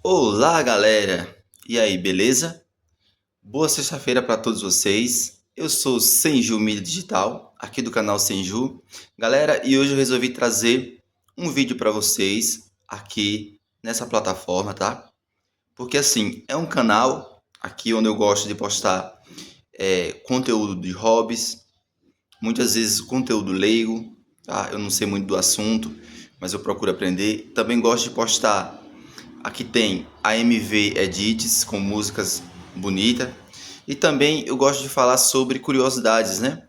Olá, galera! E aí, beleza? Boa sexta-feira para todos vocês. Eu sou o Senju Mídia Digital, aqui do canal Senju. Galera, e hoje eu resolvi trazer um vídeo para vocês aqui nessa plataforma, tá? Porque assim, é um canal aqui onde eu gosto de postar conteúdo de hobbies, muitas vezes conteúdo leigo, tá? Eu não sei muito do assunto, mas eu procuro aprender. Também gosto de postar. Aqui tem AMV Edits com músicas bonitas. E também eu gosto de falar sobre curiosidades, né?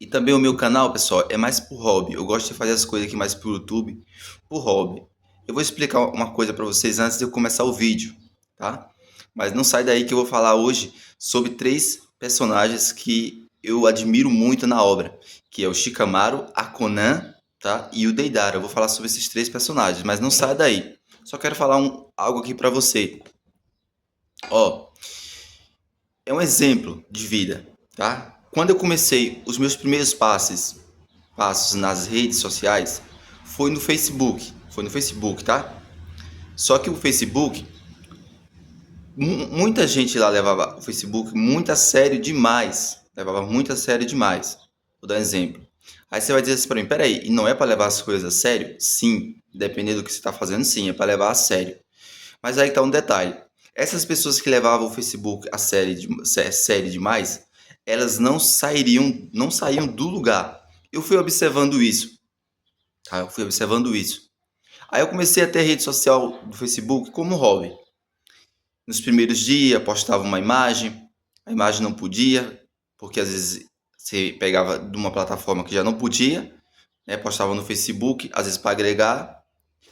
E também o meu canal, pessoal, é mais por hobby. Eu gosto de fazer as coisas aqui mais pro YouTube, por hobby. Eu vou explicar uma coisa para vocês antes de eu começar o vídeo, tá? Mas não sai daí que eu vou falar hoje sobre três personagens que eu admiro muito na obra, que é o Shikamaru, a Conan, tá? E o Deidara. Eu vou falar sobre esses três personagens, mas não sai daí. Só quero falar algo aqui para você. Ó, é um exemplo de vida, tá? Quando eu comecei os meus primeiros passos nas redes sociais, foi no Facebook, tá? Só que o Facebook, muita gente lá levava o Facebook muito a sério demais, levava muito a sério demais. Vou dar um exemplo. Aí você vai dizer assim para mim, peraí, e não é para levar as coisas a sério? Sim, dependendo do que você está fazendo, sim, é para levar a sério. Mas aí tá um detalhe. Essas pessoas que levavam o Facebook a sério demais, elas não saíam do lugar. Eu fui observando isso, tá? Eu fui observando isso. Aí eu comecei a ter rede social do Facebook como hobby. Nos primeiros dias, postava uma imagem, a imagem não podia, porque às vezes você pegava de uma plataforma que já não podia, né? Postava no Facebook, às vezes para agregar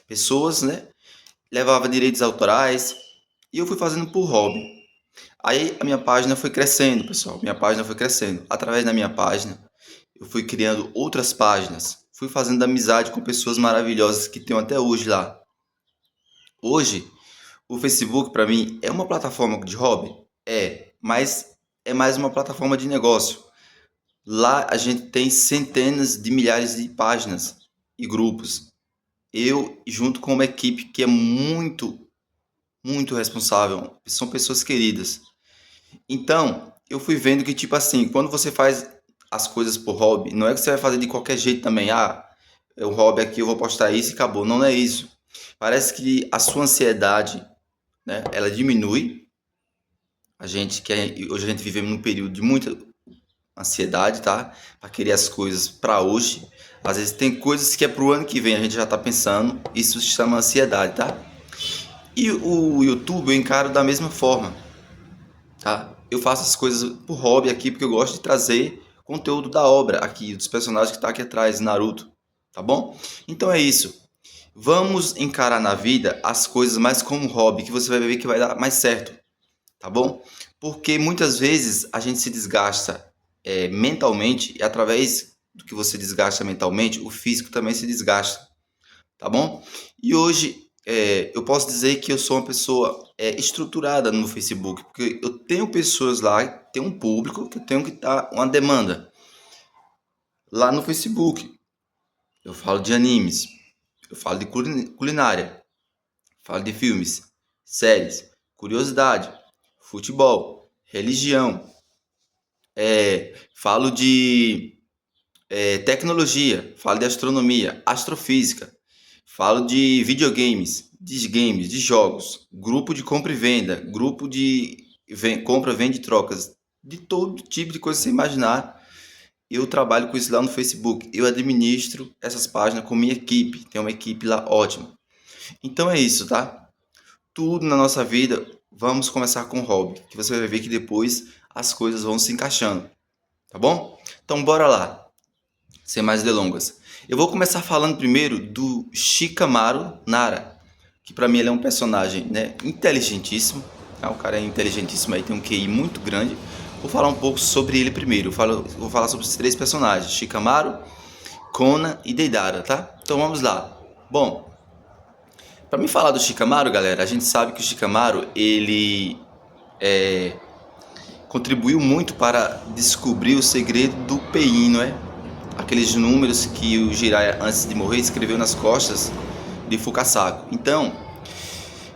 pessoas, né? Levava direitos autorais, e eu fui fazendo por hobby. Aí a minha página foi crescendo, pessoal. Minha página foi crescendo. Através da minha página, eu fui criando outras páginas. Fui fazendo amizade com pessoas maravilhosas que tenho até hoje lá. Hoje, o Facebook para mim é uma plataforma de hobby? É, mas é mais uma plataforma de negócio. Lá a gente tem centenas de milhares de páginas e grupos. Eu, junto com uma equipe que é muito responsável, são pessoas queridas. Então, eu fui vendo que, tipo assim, quando você faz as coisas por hobby, não é que você vai fazer de qualquer jeito também. Ah, é o hobby aqui, eu vou postar isso e acabou. Não, não é isso. Parece que a sua ansiedade, né, ela diminui. Hoje a gente vive num período de muita ansiedade, tá? Para querer as coisas para hoje. Às vezes tem coisas que é pro ano que vem, a gente já tá pensando. Isso se chama ansiedade, tá? E o YouTube eu encaro da mesma forma, tá? Eu faço as coisas por hobby aqui porque eu gosto de trazer conteúdo da obra aqui, dos personagens que tá aqui atrás, Naruto, tá bom? Então é isso. Vamos encarar na vida as coisas mais como hobby, que você vai ver que vai dar mais certo, tá bom? Porque muitas vezes a gente se desgasta mentalmente e através do que você desgasta mentalmente, o físico também se desgasta, tá bom? E hoje eu posso dizer que eu sou uma pessoa estruturada no Facebook, porque eu tenho pessoas lá, tem um público que eu tenho que dar uma demanda. Lá no Facebook, eu falo de animes, eu falo de culinária, falo de filmes, séries, curiosidade, futebol, religião, falo de tecnologia, falo de astronomia, astrofísica, falo de videogames, de games, de jogos, grupo de compra e venda, grupo de compra, venda e trocas, de todo tipo de coisa que você imaginar. Eu trabalho com isso lá no Facebook. Eu administro essas páginas com minha equipe. Tem uma equipe lá ótima. Então é isso, tá? Tudo na nossa vida, vamos começar com hobby, que você vai ver que depois as coisas vão se encaixando, tá bom? Então bora lá, sem mais delongas. Eu vou começar falando primeiro do Shikamaru Nara, que para mim ele é um personagem, né, inteligentíssimo. Tá? O cara é inteligentíssimo aí, tem um QI muito grande. Vou falar um pouco sobre ele primeiro. Vou falar sobre os três personagens: Shikamaru, Conan e Deidara, tá? Então vamos lá. Bom, para me falar do Shikamaru, galera, a gente sabe que o Shikamaru ele contribuiu muito para descobrir o segredo do Pain, não é? Aqueles números que o Jiraiya, antes de morrer, escreveu nas costas de Fukasaku. Então,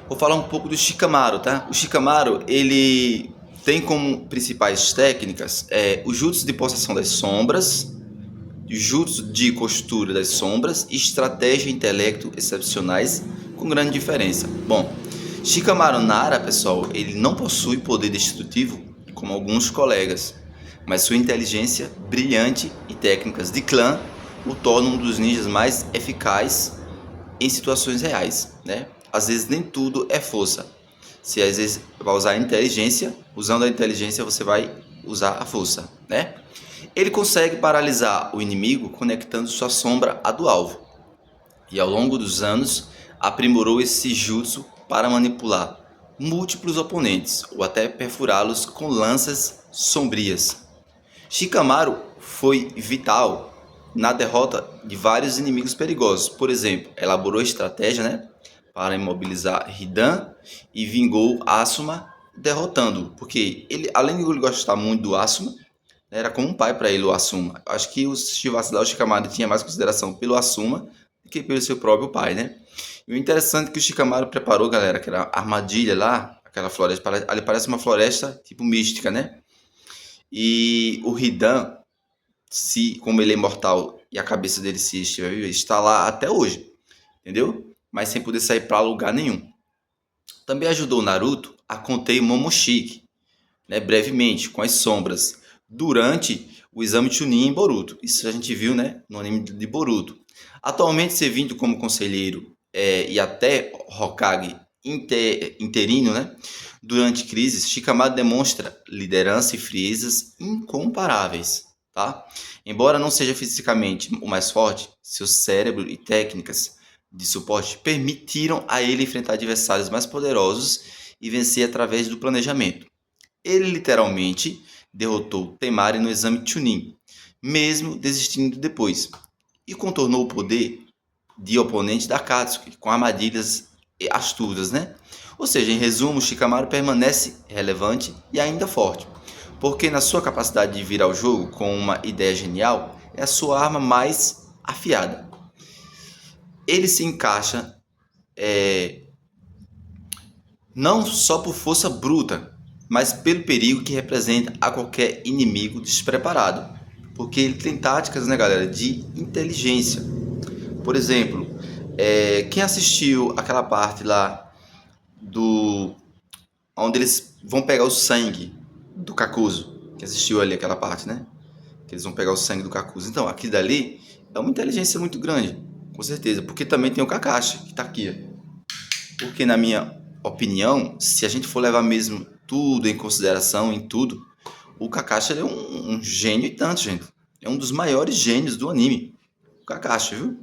Vou falar um pouco do Shikamaru, tá? O Shikamaru, ele tem como principais técnicas o jutsu de possessão das sombras, jutsu de costura das sombras, estratégia e intelecto excepcionais, com grande diferença. Bom, Shikamaru Nara, pessoal, ele não possui poder destrutivo como alguns colegas, mas sua inteligência brilhante e técnicas de clã o tornam um dos ninjas mais eficazes em situações reais, né? Às vezes nem tudo é força. Se às vezes vai usar a inteligência, usando a inteligência você vai usar a força, né? Ele consegue paralisar o inimigo conectando sua sombra à do alvo. E ao longo dos anos, aprimorou esse jutsu para manipular múltiplos oponentes ou até perfurá-los com lanças sombrias. Shikamaru foi vital na derrota de vários inimigos perigosos. Por exemplo, elaborou estratégia, né, para imobilizar Hidan e vingou Asuma derrotando-o. Porque ele, além de ele gostar muito do Asuma, era como um pai para ele o Asuma. Acho que o Shikamaru tinha mais consideração pelo Asuma do que pelo seu próprio pai, né? E o interessante é que o Shikamaru preparou, galera, aquela armadilha lá, aquela floresta, ali parece uma floresta tipo mística, né? E o Hidan, se como ele é imortal e a cabeça dele se estiver viva, está lá até hoje, entendeu? Mas sem poder sair para lugar nenhum. Também ajudou Naruto a conter Momoshiki, né, brevemente, com as sombras, durante o exame Chunin em Boruto. Isso a gente viu, né, no anime de Boruto. Atualmente servindo como conselheiro e até Hokage interino, né, durante crises, Shikamaru demonstra liderança e friezas incomparáveis. Tá? Embora não seja fisicamente o mais forte, seu cérebro e técnicas de suporte permitiram a ele enfrentar adversários mais poderosos e vencer através do planejamento. Ele literalmente derrotou Temari no exame Chunin, mesmo desistindo depois, e contornou o poder de oponente da Katsuki com armadilhas astutas, né? Ou seja, em resumo, Shikamaru permanece relevante e ainda forte, porque na sua capacidade de virar o jogo com uma ideia genial, é a sua arma mais afiada. Ele se encaixa não só por força bruta, mas pelo perigo que representa a qualquer inimigo despreparado. Porque ele tem táticas, né, galera, de inteligência. Por exemplo, quem assistiu aquela parte lá do onde eles vão pegar o sangue do Kakuzu, que assistiu ali aquela parte, né? Que eles vão pegar o sangue do Kakuzu. Então, aqui dali é uma inteligência muito grande, com certeza, porque também tem o Kakashi, que tá aqui. Porque na minha opinião, se a gente for levar mesmo tudo em consideração, em tudo, o Kakashi é um gênio e tanto, gente. É um dos maiores gênios do anime. O Kakashi, viu?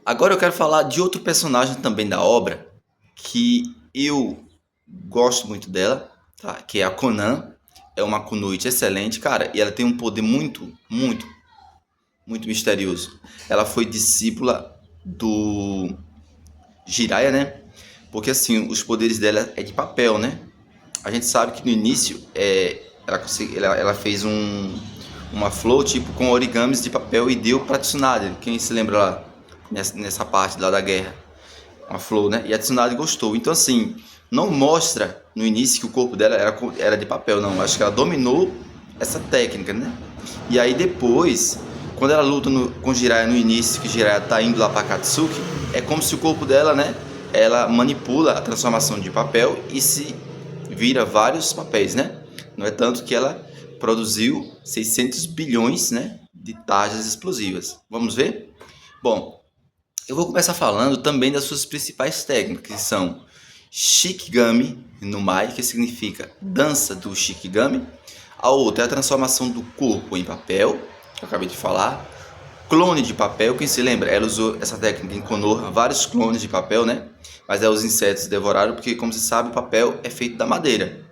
Agora eu quero falar de outro personagem também da obra, que eu gosto muito dela, tá? Que é a Konan. É uma Kunoichi excelente, cara, e ela tem um poder muito, muito, muito misterioso. Ela foi discípula do Jiraiya, né? Porque assim, os poderes dela é de papel, né? A gente sabe que no início ela fez uma flor tipo com origamis de papel e deu pra Tsunade. Quem se lembra lá nessa parte lá da guerra? Uma flor, né? E a Tsunade gostou. Então assim, não mostra no início que o corpo dela era de papel, não. Acho que ela dominou essa técnica, né? E aí depois, quando ela luta com Jiraiya no início, que Jiraiya tá indo lá pra Katsuki, é como se o corpo dela, né? Ela manipula a transformação de papel e se vira vários papéis, né? Não é tanto que ela produziu 600 bilhões, né, de tarjas explosivas. Vamos ver? Bom, eu vou começar falando também das suas principais técnicas, que são Shikigami no Mai, que significa dança do Shikigami. A outra é a transformação do corpo em papel, que eu acabei de falar. Clone de papel, quem se lembra? Ela usou essa técnica em Konoha, vários clones de papel, né? Mas os insetos devoraram, porque, como se sabe, o papel é feito da madeira.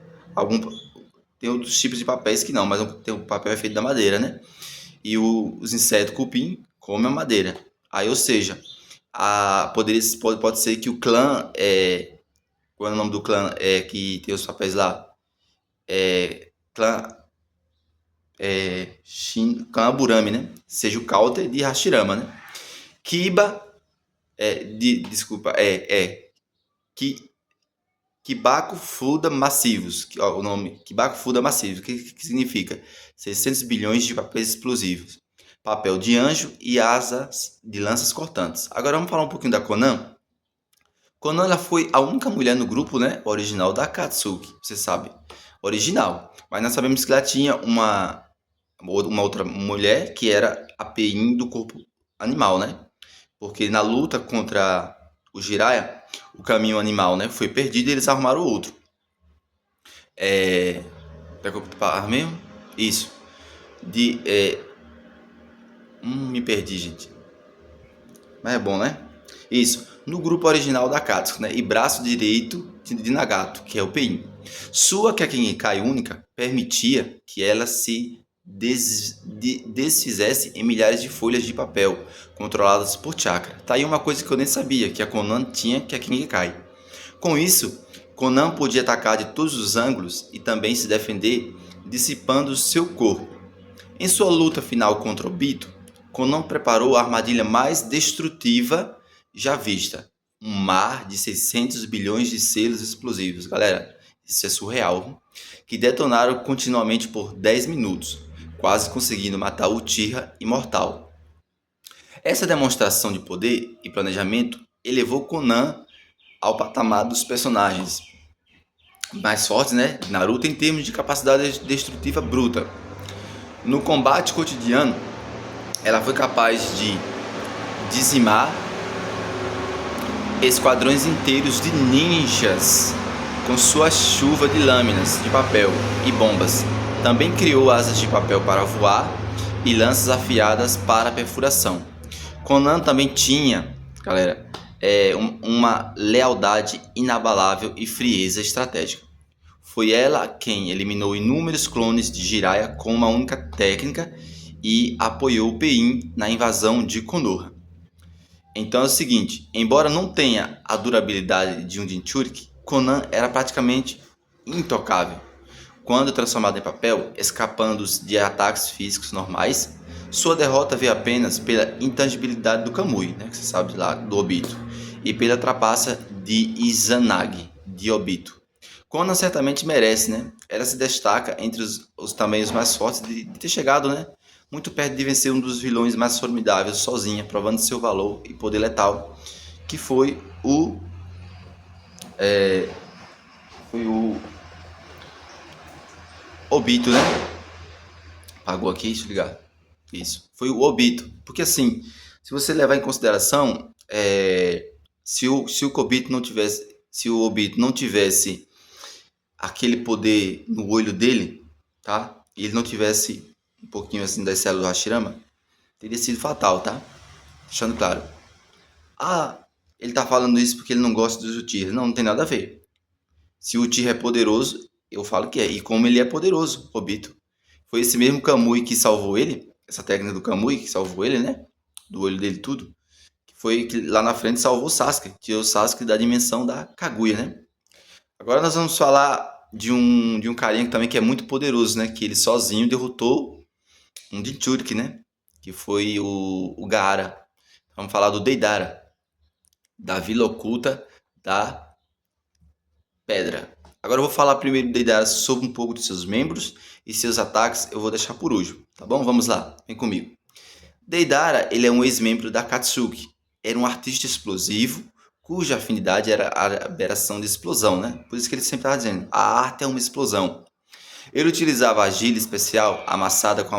Tem outros tipos de papéis que não, mas o papel é feito da madeira, né? E os insetos cupim comem a madeira. Aí, ou seja, pode ser que o clã qual é o nome do clã que tem os papéis lá? Clã clã Aburami, né? Seja o Counter de Hashirama, né? Kiba desculpa, Kibaku Fuda Massivos, o nome Kibaku Fuda Massivos, que significa 600 bilhões de papéis explosivos, papel de anjo e asas de lanças cortantes. Agora vamos falar um pouquinho da Conan. Conan ela foi a única mulher no grupo, né, original da Akatsuki, você sabe, original. Mas nós sabemos que ela tinha uma outra mulher que era a Pain do corpo animal, né? Porque na luta contra o Jiraiya, o caminho animal, né, foi perdido e eles arrumaram outro. Pegou para mesmo? Isso. Me perdi, gente. Mas é bom, né? Isso. No grupo original da Katsuki, né? E braço direito de Nagato, que é o Pain. Sua Kekkei única permitia que ela se desfizesse em milhares de folhas de papel, controladas por chakra. Tá aí uma coisa que eu nem sabia, que a Conan tinha Kekkei. Com isso, Conan podia atacar de todos os ângulos e também se defender dissipando seu corpo. Em sua luta final contra Obito, Conan preparou a armadilha mais destrutiva já vista. Um mar de 600 bilhões de selos explosivos. Galera, isso é surreal. Que detonaram continuamente por 10 minutos, quase conseguindo matar o Uchiha imortal. Essa demonstração de poder e planejamento elevou Conan ao patamar dos personagens mais fortes, né, de Naruto em termos de capacidade destrutiva bruta. No combate cotidiano, ela foi capaz de dizimar esquadrões inteiros de ninjas com sua chuva de lâminas de papel e bombas. Também criou asas de papel para voar e lanças afiadas para perfuração. Conan também tinha, galera, uma lealdade inabalável e frieza estratégica. Foi ela quem eliminou inúmeros clones de Jiraiya com uma única técnica e apoiou Pain na invasão de Konoha. Então é o seguinte, embora não tenha a durabilidade de um Jinchuriki, Conan era praticamente intocável. Quando transformado em papel, escapando de ataques físicos normais, sua derrota veio apenas pela intangibilidade do Kamui, né, que você sabe lá, do Obito, e pela trapaça de Izanagi, de Obito. Conan certamente merece, né? Ela se destaca entre os tamanhos mais fortes de ter chegado, né, muito perto de vencer um dos vilões mais formidáveis sozinha, provando seu valor e poder letal, que foi o Obito, né? Apagou aqui, deixa eu ligar. Isso, foi o Obito. Porque assim, se você levar em consideração, se o Obito não tivesse, se o Obito não tivesse aquele poder no olho dele, tá? E ele não tivesse um pouquinho assim das células do Hashirama, teria sido fatal, tá? Deixando claro. Ah, ele tá falando isso porque ele não gosta dos Uchiha. Não, não tem nada a ver. Se o Uchiha é poderoso, eu falo que é. E como ele é poderoso, Obito. Foi esse mesmo Kamui que salvou ele, essa técnica do Kamui que salvou ele, né? Do olho dele tudo. Que foi que lá na frente salvou o Sasuke. Tirou o Sasuke da dimensão da Kaguya, né? Agora nós vamos falar de um carinha também que é muito poderoso, né? Que ele sozinho derrotou um Jinchuriki, né? Que foi o Gaara. Vamos falar do Deidara, da Vila Oculta da Pedra. Agora eu vou falar primeiro do Deidara sobre um pouco de seus membros e seus ataques eu vou deixar por último, tá bom? Vamos lá, vem comigo. Deidara, ele é um ex-membro da Akatsuki. Era um artista explosivo, cuja afinidade era a aberração de explosão, né? Por isso que ele sempre estava dizendo, a arte é uma explosão. Ele utilizava a argila especial amassada com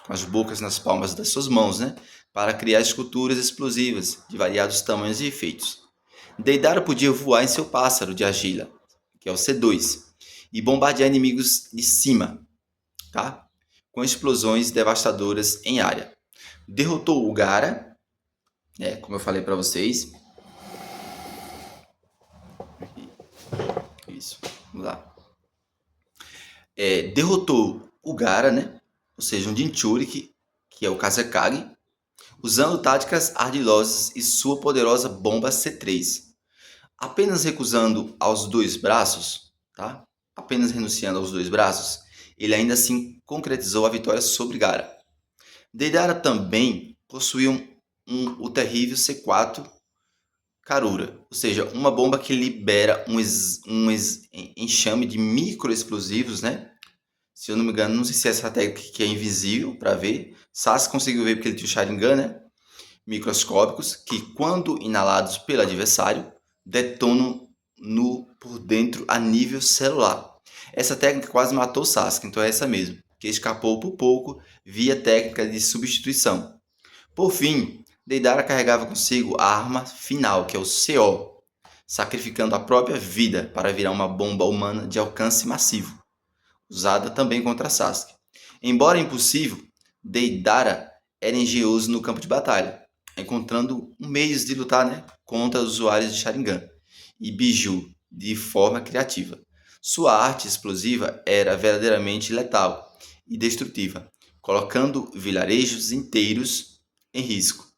as bocas nas palmas das suas mãos, né? Para criar esculturas explosivas de variados tamanhos e efeitos. Deidara podia voar em seu pássaro de argila, que é o C2, e bombardear inimigos de cima, tá? Com explosões devastadoras em área. Derrotou o Gaara, né, como eu falei para vocês. Isso, vamos lá. Derrotou o Gaara, né? Ou seja, um Jinchuriki, que é o Kazekage, usando táticas ardilosas e sua poderosa bomba C3. Apenas recusando aos dois braços, tá? Apenas renunciando aos dois braços, ele ainda assim concretizou a vitória sobre Gaara. Deidara também possuía o terrível C4 Karura, ou seja, uma bomba que libera enxame de microexplosivos, né? Se eu não me engano, não sei se essa técnica que é invisível para ver. Sasuke conseguiu ver porque ele tinha o Sharingan, né? Microscópicos que, quando inalados pelo adversário, detonam por dentro a nível celular. Essa técnica quase matou Sasuke, então é essa mesmo, que escapou por pouco via técnica de substituição. Por fim, Deidara carregava consigo a arma final, que é o CO, sacrificando a própria vida para virar uma bomba humana de alcance massivo, usada também contra Sasuke. Embora impossível, Deidara era engenhoso no campo de batalha, encontrando meios de lutar, né, contra os usuários de Sharingan e Biju de forma criativa. Sua arte explosiva era verdadeiramente letal e destrutiva, colocando vilarejos inteiros em risco.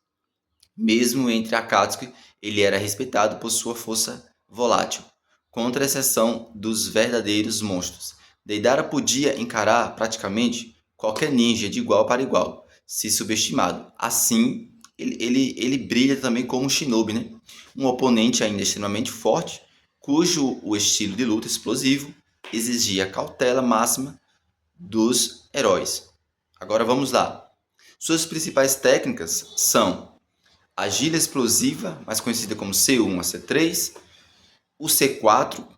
Mesmo entre Akatsuki, ele era respeitado por sua força volátil, contra exceção dos verdadeiros monstros. Deidara podia encarar praticamente qualquer ninja de igual para igual, se subestimado. Assim, ele brilha também como um shinobi, né? Um oponente ainda extremamente forte, cujo o estilo de luta explosivo exigia cautela máxima dos heróis. Agora vamos lá. Suas principais técnicas são a gíria explosiva, mais conhecida como C1 a C3, o C4,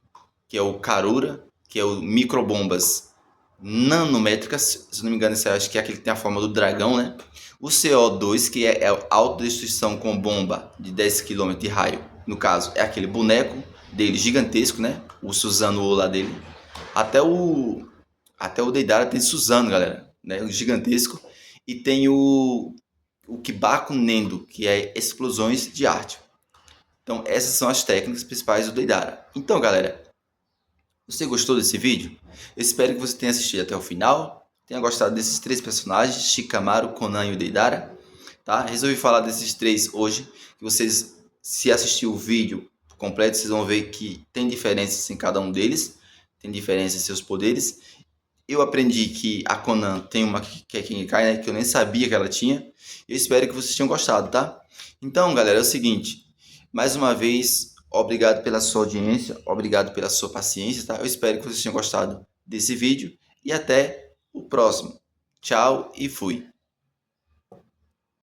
que é o Karura, que é o microbombas nanométricas, se não me engano, esse acho que é aquele que tem a forma do dragão, né? O CO2, que é autodestruição com bomba de 10 km de raio. No caso, é aquele boneco dele gigantesco, né? O Suzano lá dele. Até o Deidara tem Suzano, galera, né? O gigantesco. E tem o Kibaku Nendo, que é explosões de arte. Então, essas são as técnicas principais do Deidara. Então, galera, você gostou desse vídeo? Eu espero que você tenha assistido até o final, tenha gostado desses três personagens, Shikamaru, Conan e o Deidara. Tá? Resolvi falar desses três hoje, que vocês, se assistir o vídeo completo, vocês vão ver que tem diferenças em cada um deles, tem diferenças em seus poderes. Eu aprendi que a Conan tem uma que é Kinkai, né, que eu nem sabia que ela tinha. Eu espero que vocês tenham gostado, tá? Então, galera, é o seguinte. Mais uma vez, obrigado pela sua audiência, obrigado pela sua paciência, tá? Eu espero que vocês tenham gostado desse vídeo e até o próximo. Tchau e fui.